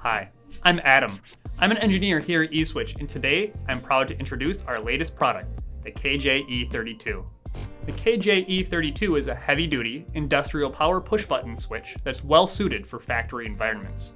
Hi, I'm Adam. I'm an engineer here at eSwitch, and today I'm proud to introduce our latest product, the KJE32. The KJE32 is a heavy-duty, industrial power push-button switch that's well suited for factory environments.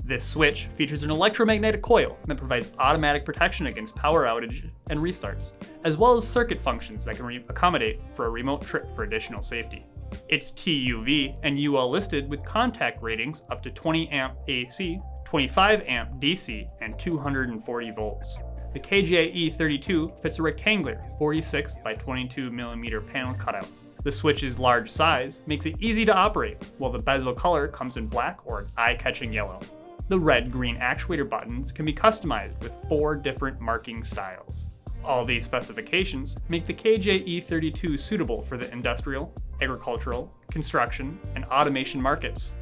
This switch features an electromagnetic coil that provides automatic protection against power outages and restarts, as well as circuit functions that can accommodate for a remote trip for additional safety. It's TUV and UL listed with contact ratings up to 20 amp AC, 25 amp DC, and 240 volts. The KJE32 fits a rectangular 46 by 22 mm panel cutout. The switch's large size makes it easy to operate, while the bezel color comes in black or eye-catching yellow. The red-green actuator buttons can be customized with 4 different marking styles. All these specifications make the KJE32 suitable for the industrial, agricultural, construction, and automation markets.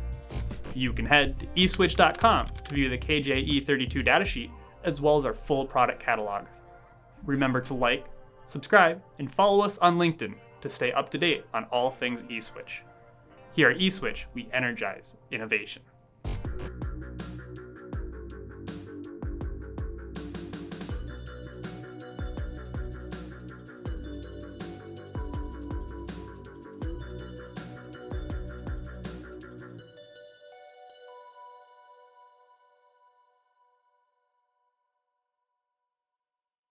You can head to eSwitch.com to view the KJE32 datasheet as well as our full product catalog. Remember to like, subscribe, and follow us on LinkedIn to stay up to date on all things eSwitch. Here at eSwitch, we energize innovation.